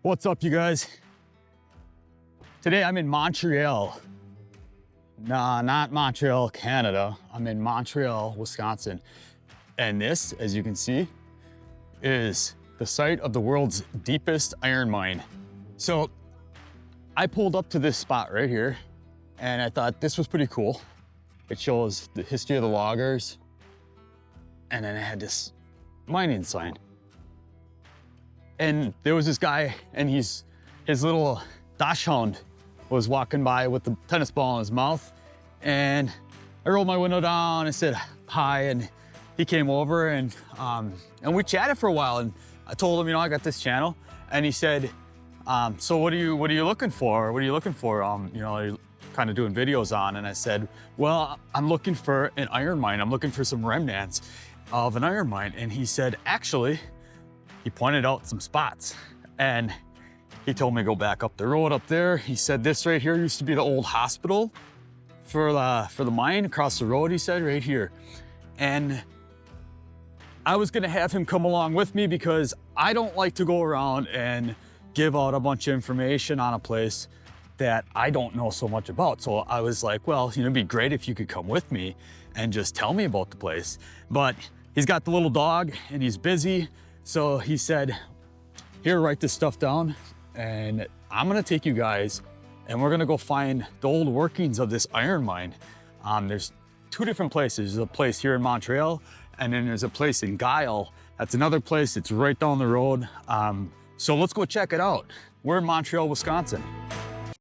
What's up, you guys? Today I'm in Montreal. Nah, not Montreal, Canada. I'm in Montreal, Wisconsin. And this, as you can see, is the site of the world's deepest iron mine. So I pulled up to this spot right here and I thought this was pretty cool. It shows the history of the loggers. And then it had this mining sign. And there was this guy and his little dachshund was walking by with the tennis ball in his mouth. And I rolled my window down and said hi, and he came over and we chatted for a while. And I told him, you know, I got this channel. And he said, so what are you looking for? What are you looking for? You know, you're kind of doing videos on. And I said, well, I'm looking for an iron mine. I'm looking for some remnants of an iron mine. And he said, actually, he pointed out some spots and he told me to go back up the road up there. He said this right here used to be the old hospital for the mine across the road, he said, right here. And I was gonna have him come along with me because I don't like to go around and give out a bunch of information on a place that I don't know so much about. So I was like, well, you know, it'd be great if you could come with me and just tell me about the place. But he's got the little dog and he's busy. So he said, here, write this stuff down and I'm gonna take you guys and we're gonna go find the old workings of this iron mine. There's two different places. There's a place here in Montreal and then there's a place in Guile. That's another place, it's right down the road. So let's go check it out. We're in Montreal, Wisconsin.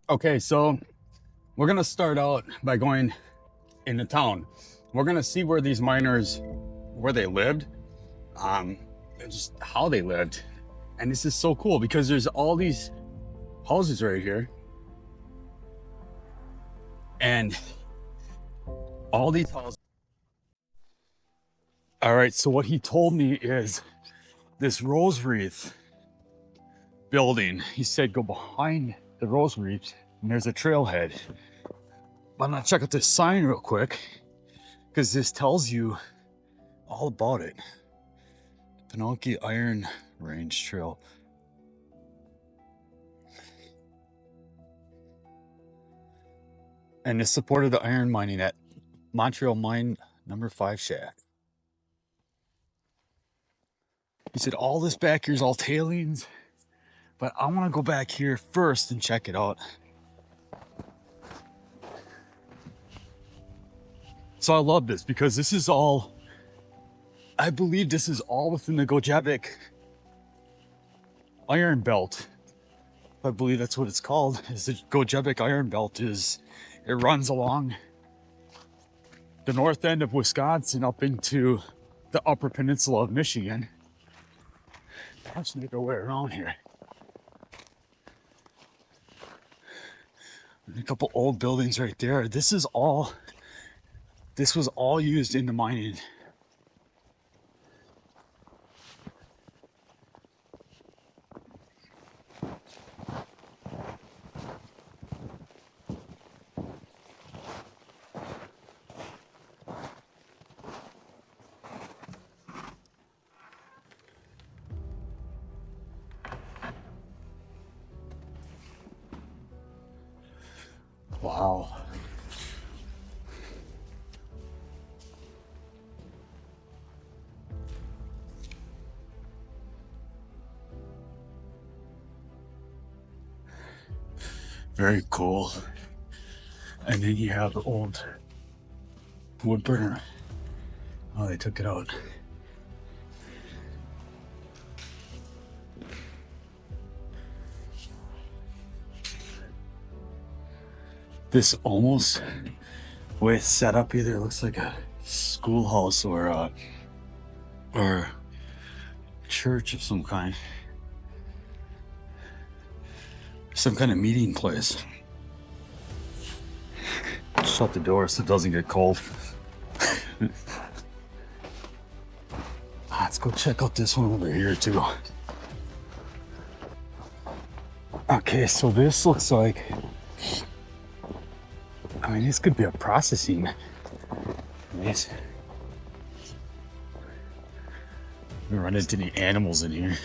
Okay, so we're gonna start out by going into town. We're gonna see where these miners, where they lived, and just how they lived. And this is so cool because there's all these houses right here. And all these houses. All right, so what he told me is this rose wreath building. He said, go behind the rose wreath and there's a trailhead. But I'm gonna check out this sign real quick because this tells you all about it. Montreal Iron Range Trail. And this supported the iron mining at Montreal Mine number 5 shaft. He said all this back here is all tailings, but I want to go back here first and check it out. So I love this because this is all, I believe this is all within the Gogebic Iron Belt. I believe that's what it's called, is the Gogebic Iron Belt. It runs along the north end of Wisconsin up into the upper peninsula of Michigan. Let's make our way around here. And a couple old buildings right there. This was all used in the mining. Wow. Very cool. And then you have the old wood burner. Oh, they took it out. This almost way it's set up either looks like a schoolhouse or a church of some kind. Some kind of meeting place. Shut the door so it doesn't get cold. Let's go check out this one over here too. Okay, so this looks like, I mean, this could be a processing. Nice. We run into any animals in here.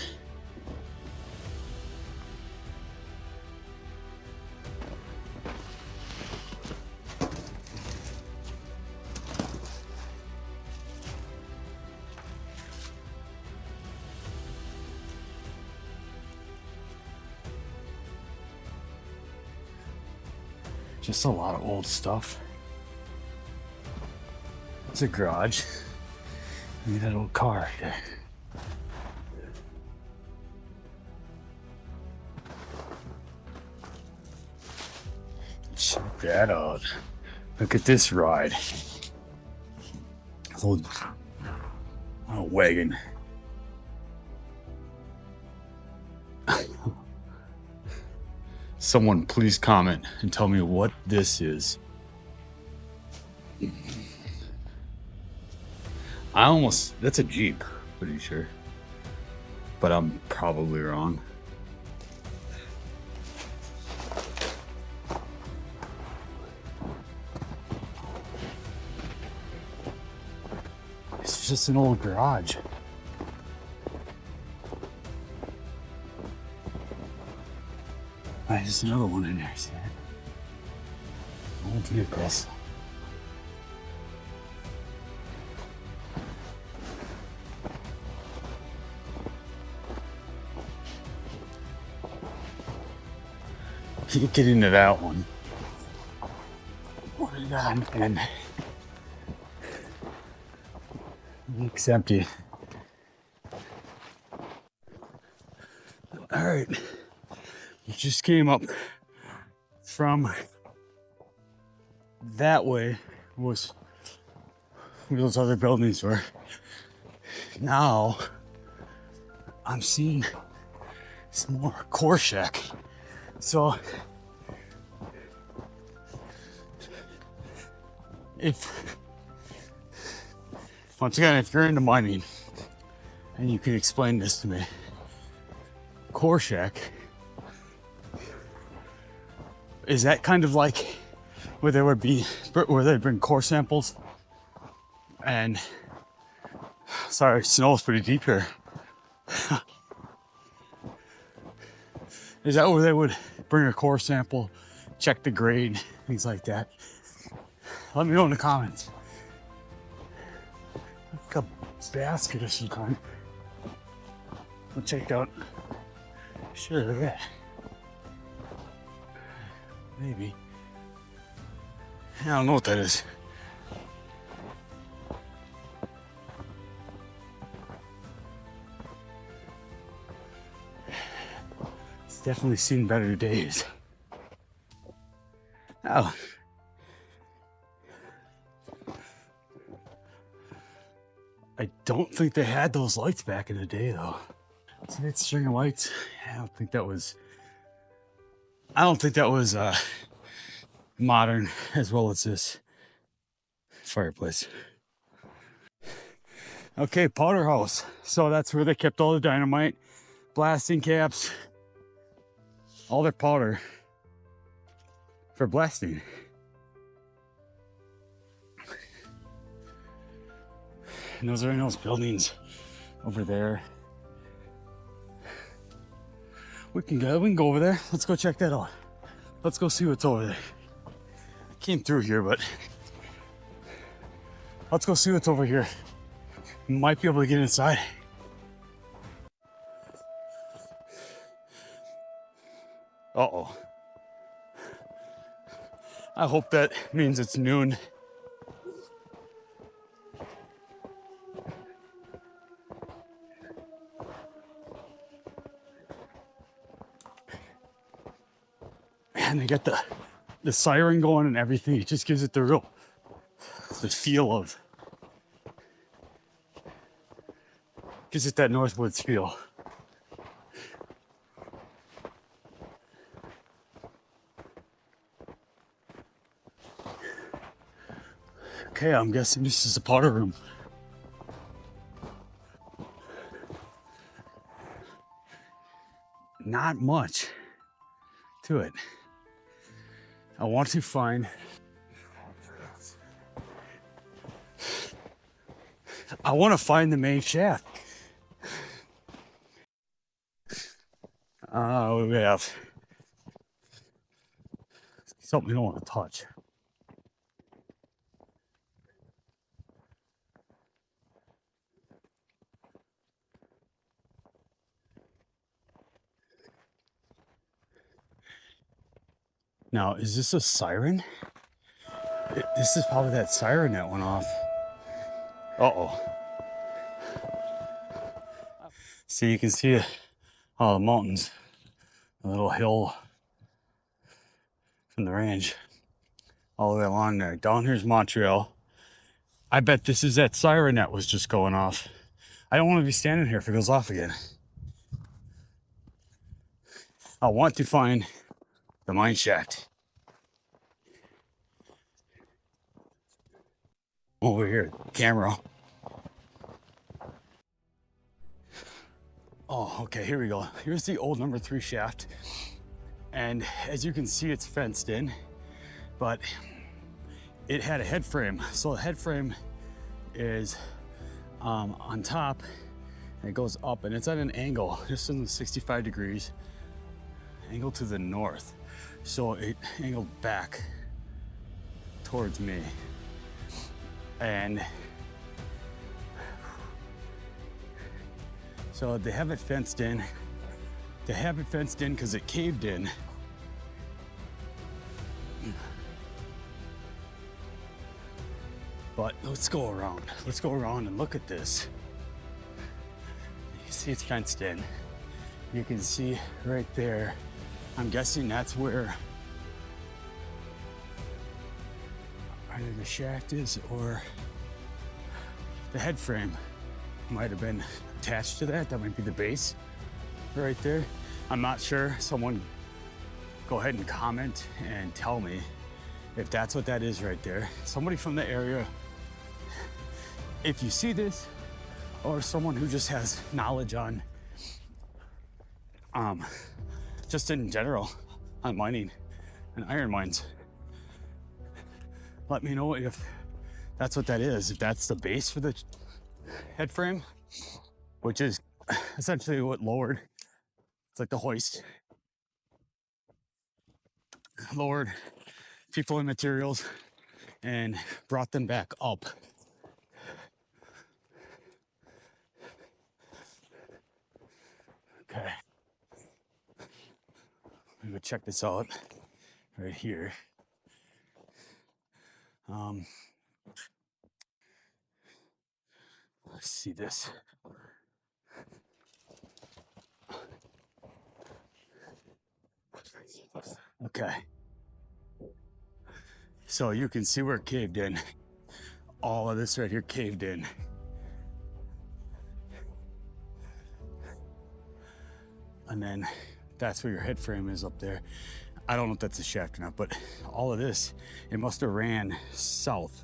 Just a lot of old stuff. It's a garage. Look at that old car there. Check that out. Look at this ride. Old wagon. Someone please comment and tell me what this is. That's a Jeep, pretty sure. But I'm probably wrong. It's just an old garage. There's another one in there, see that? Old vehicles. You get into that one. What do you got? And it's empty. All right. You just came up from that way was where those other buildings were. Now I'm seeing some more core shack. So once again, if you're into mining and you can explain this to me, core shack, is that kind of like where they'd bring core samples and sorry, snow's pretty deep here. Is that where they would bring a core sample, check the grade, things like that? Let me know in the comments. Like a basket of some kind. We'll check out. Sure, yeah. Maybe. I don't know what that is. It's definitely seen better days. Oh. I don't think they had those lights back in the day though. See that string of lights? I don't think that was modern as well as this fireplace. Okay, powder house. So that's where they kept all the dynamite, blasting caps, all their powder for blasting. And those are in those buildings over there. We can go over there. Let's go check that out. Let's go see what's over there. I came through here, but let's go see what's over here. Might be able to get inside. Uh-oh. I hope that means it's noon. Man, they got the siren going and everything. It just gives it the feel of, gives it that Northwoods feel. Okay, I'm guessing this is a powder room. Not much to it. I want to find the main shaft. What do we have? Something we don't want to touch. Now, is this a siren? This is probably that siren that went off. Uh-oh. See, you can see all the mountains, a little hill from the range all the way along there. Down here's Montreal. I bet this is that siren that was just going off. I don't want to be standing here if it goes off again. I want to find the mine shaft. Over here, camera. Oh, okay, here we go. Here's the old number 3 shaft. And as you can see, it's fenced in, but it had a head frame. So the head frame is on top, and it goes up, and it's at an angle. This is 65 degrees, angle to the north. So it angled back towards me. And so they have it fenced in. They have it fenced in because it caved in. But let's go around. Let's go around and look at this. You see it's fenced in. You can see right there. I'm guessing that's where either the shaft is or the head frame might have been attached to that. That might be the base right there. I'm not sure. Someone go ahead and comment and tell me if that's what that is right there. Somebody from the area, if you see this, or someone who just has knowledge on just in general on mining and iron mines, let me know if that's what that is, if that's the base for the head frame, which is essentially what lowered, it's like the hoist, lowered people and materials and brought them back up. Okay, I'm gonna check this out right here. Let's see this. Okay. So you can see where it caved in. All of this right here caved in. And then that's where your head frame is up there. I don't know if that's a shaft or not, but all of this, it must have ran south.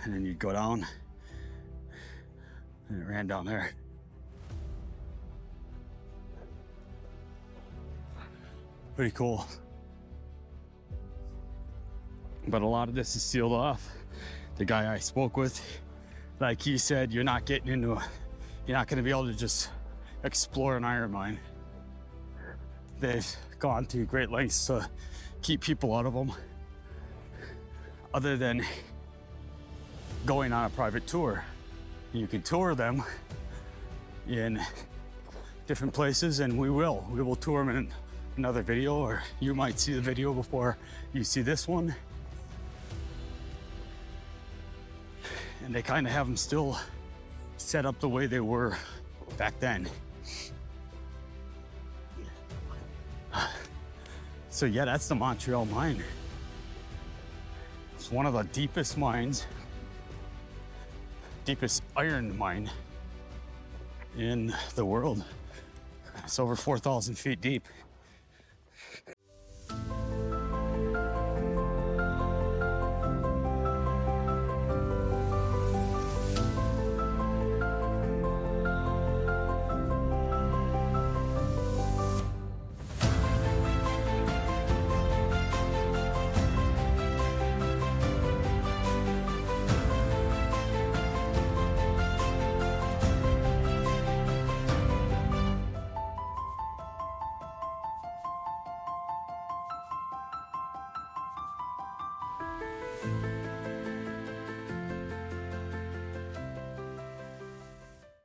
And then you'd go down, and it ran down there. Pretty cool. But a lot of this is sealed off. The guy I spoke with, like he said, you're not gonna be able to just explore an iron mine. They've gone to great lengths to keep people out of them, other than going on a private tour. You can tour them in different places, and we will tour them in another video, or you might see the video before you see this one. And they kind of have them still set up the way they were back then. So yeah, that's the Montreal mine. It's one of the deepest mines, deepest iron mine in the world. It's over 4,000 feet deep.